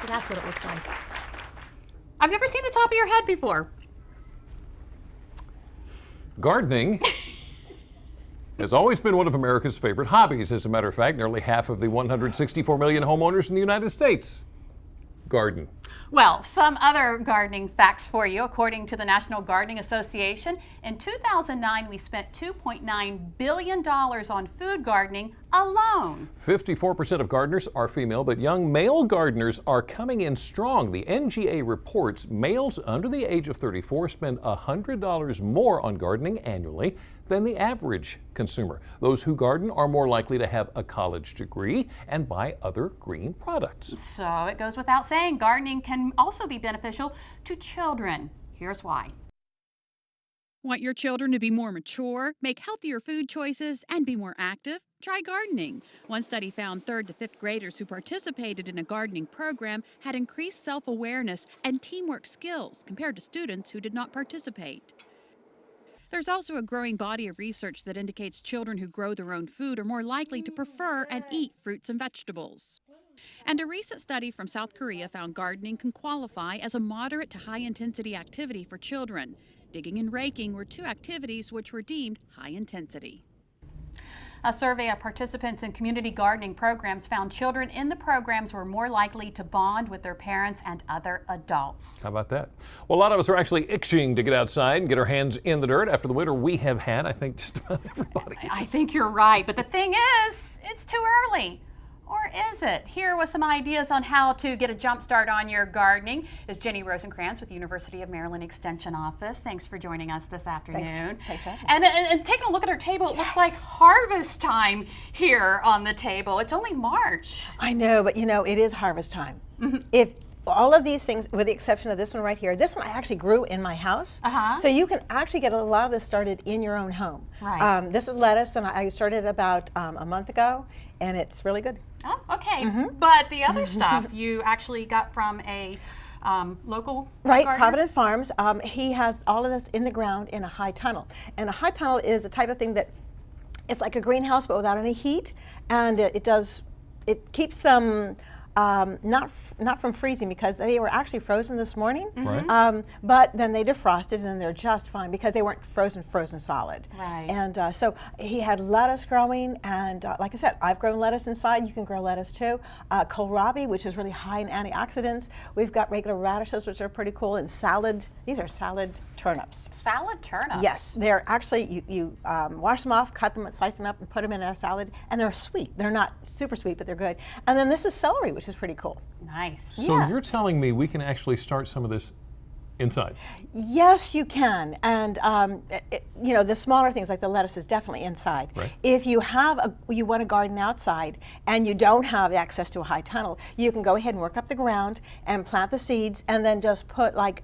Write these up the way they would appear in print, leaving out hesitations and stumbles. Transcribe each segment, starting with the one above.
That's what it looks like. I've never seen the top of your head before. Gardening has always been one of America's favorite hobbies. As a matter of fact, nearly half of the 164 million homeowners in the United States garden. Well, some other gardening facts for you. According to the National Gardening Association, in 2009 we spent $2.9 billion on food gardening alone. 54% of gardeners are female, but young male gardeners are coming in strong. The NGA reports males under the age of 34 spend $100 more on gardening annually than the average consumer. Those who garden are more likely to have a college degree and buy other green products. So it goes without saying, gardening can also be beneficial to children. Here's why. Want your children to be more mature, make healthier food choices, and be more active? Try gardening. One study found 3rd to 5th graders who participated in a gardening program had increased self-awareness and teamwork skills compared to students who did not participate. There's also a growing body of research that indicates children who grow their own food are more likely to prefer and eat fruits and vegetables. And a recent study from South Korea found gardening can qualify as a moderate to high-intensity activity for children. Digging and raking were two activities which were deemed high intensity. A survey of participants in community gardening programs found children in the programs were more likely to bond with their parents and other adults. How about that? Well, a lot of us are actually itching to get outside and get our hands in the dirt after the winter we have had. I think just about everybody. I think you're right, but the thing is, it's too early. Or is it? Here with some ideas on how to get a jump start on your gardening is Ginny Rosenkrantz with the University of Maryland Extension Office. Thanks for joining us this afternoon. Thanks for having me. And taking a look at our table, it looks like harvest time here on the table. It's only March. I know, but you know, it is harvest time. If all of these things, with the exception of this one right here, this one I actually grew in my house. So you can actually get a lot of this started in your own home. Right. This is lettuce, and I started about a month ago, and it's really good. Oh, okay. But the other stuff you actually got from a local gardener? Providence Farms. He has all of this in the ground in a high tunnel. And a high tunnel is the type of thing that it's like a greenhouse but without any heat, and it keeps them not from freezing, because they were actually frozen this morning. But then they defrosted and then they're just fine because they weren't frozen solid. And so he had lettuce growing, and like I said, I've grown lettuce inside. You can grow lettuce too. Kohlrabi, which is really high in antioxidants. We've got regular radishes, which are pretty cool, and salad. These are salad turnips. Salad turnips? Yes, they're actually, you wash them off, cut them, slice them up, and put them in a salad, and they're sweet. They're not super sweet, but they're good. And then this is celery, which is pretty cool. Nice. So you're telling me we can actually start some of this inside? Yes, you can. And you know, the smaller things like the lettuce is definitely inside. If you want to garden outside and you don't have access to a high tunnel, you can go ahead and work up the ground and plant the seeds, and then just put like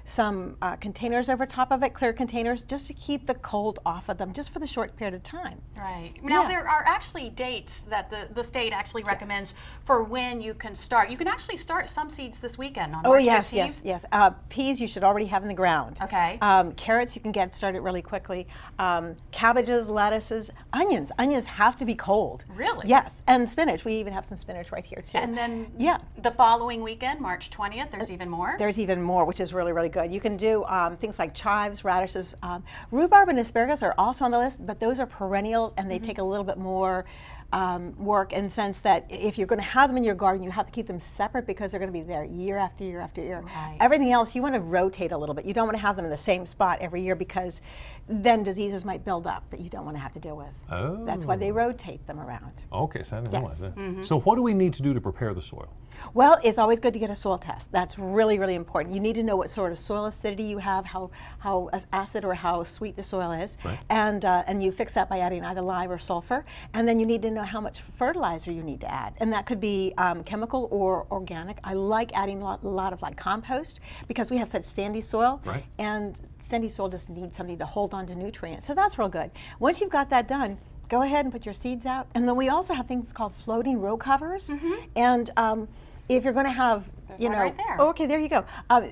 some containers over top of it, clear containers, just to keep the cold off of them, just for the short period of time. Now there are actually dates that the state actually recommends for when you can start. You can actually start some seeds this weekend on March 15th. Yes. Peas you should already have in the ground. Carrots you can get started really quickly. Cabbages, lettuces, onions. Onions have to be cold. Really? Yes, and spinach. We even have some spinach right here too. And then the following weekend, March 20th, there's even more? There's even more, which is really, really good. You can do things like chives, radishes. Rhubarb and asparagus are also on the list, but those are perennials, and they take a little bit more work, in the sense that if you're going to have them in your garden, you have to keep them separate, because they're going to be there year after year after year. Everything else you want to rotate a little bit. You don't want to have them in the same spot every year, because then diseases might build up that you don't want to have to deal with. That's why they rotate them around. Okay, so I didn't realize that. So what do we need to do to prepare the soil? Well, it's always good to get a soil test. That's really, really important. You need to know what sort of soil acidity you have, how acid or how sweet the soil is, and you fix that by adding either lime or sulfur. And then you need to know how much fertilizer you need to add, and that could be chemical or organic. I like adding a lot of like compost, because we have such sandy soil, and sandy soil just needs something to hold on to nutrients. So that's real good. Once you've got that done, go ahead and put your seeds out. And then we also have things called floating row covers. And if you're going to have, right there. Okay, there you go.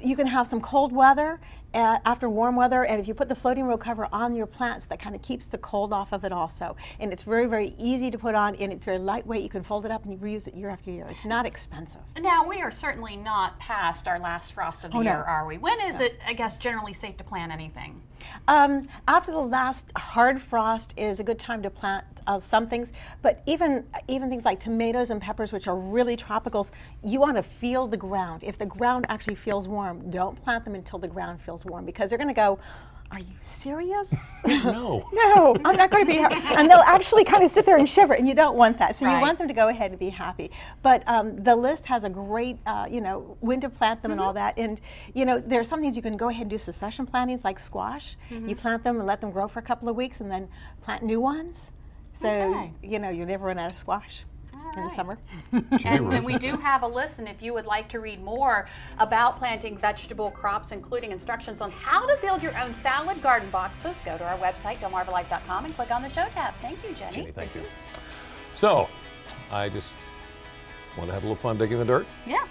You can have some cold weather, after warm weather, and if you put the floating row cover on your plants, that kind of keeps the cold off of it also. And it's very, very easy to put on, and it's very lightweight. You can fold it up and you reuse it year after year. It's not expensive. Now, we are certainly not past our last frost of the year, are we? When is it, I guess, generally safe to plant anything? After the last hard frost is a good time to plant some things, but even things like tomatoes and peppers, which are really tropicals, you want to feel the ground. If the ground actually feels warm, don't plant them until the ground feels warm, because they're going to go, "Are you serious?" No. No, I'm not going to be happy. And they'll actually kind of sit there and shiver, and you don't want that. So Right. you want them to go ahead and be happy. But the list has a great, when to plant them and all that. And, there are some things you can go ahead and do succession plantings, like squash. You plant them and let them grow for a couple of weeks, and then plant new ones. So, Okay. you never run out of squash in the right. summer. And we do have a list, and if you would like to read more about planting vegetable crops, including instructions on how to build your own salad garden boxes, go to our website, delmarvalife.com, and click on the show tab. Thank you, Jenny. Ginny, thank you. So, I just want to have a little fun digging in the dirt. Yeah.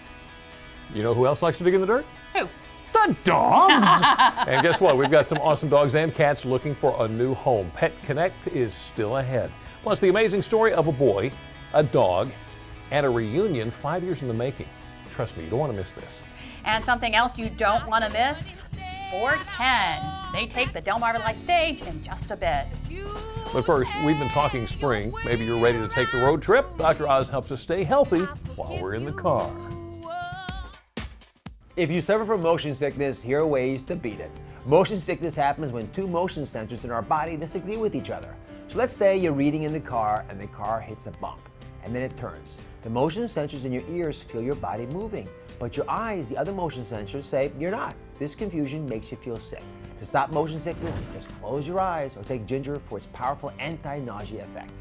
You know who else likes to dig in the dirt? Who? The dogs! And guess what? We've got some awesome dogs and cats looking for a new home. Pet Connect is still ahead. Plus, the amazing story of a boy, a dog, and a reunion 5 years in the making. Trust me, you don't want to miss this. And something else you don't want to miss, 410. They take the Delmarva Life stage in just a bit. But first, we've been talking spring. Maybe you're ready to take the road trip. Dr. Oz helps us stay healthy while we're in the car. If you suffer from motion sickness, here are ways to beat it. Motion sickness happens when two motion sensors in our body disagree with each other. So let's say you're reading in the car and the car hits a bump, and then it turns. The motion sensors in your ears feel your body moving, but your eyes, the other motion sensors, say you're not. This confusion makes you feel sick. To stop motion sickness, just close your eyes or take ginger for its powerful anti-nausea effect.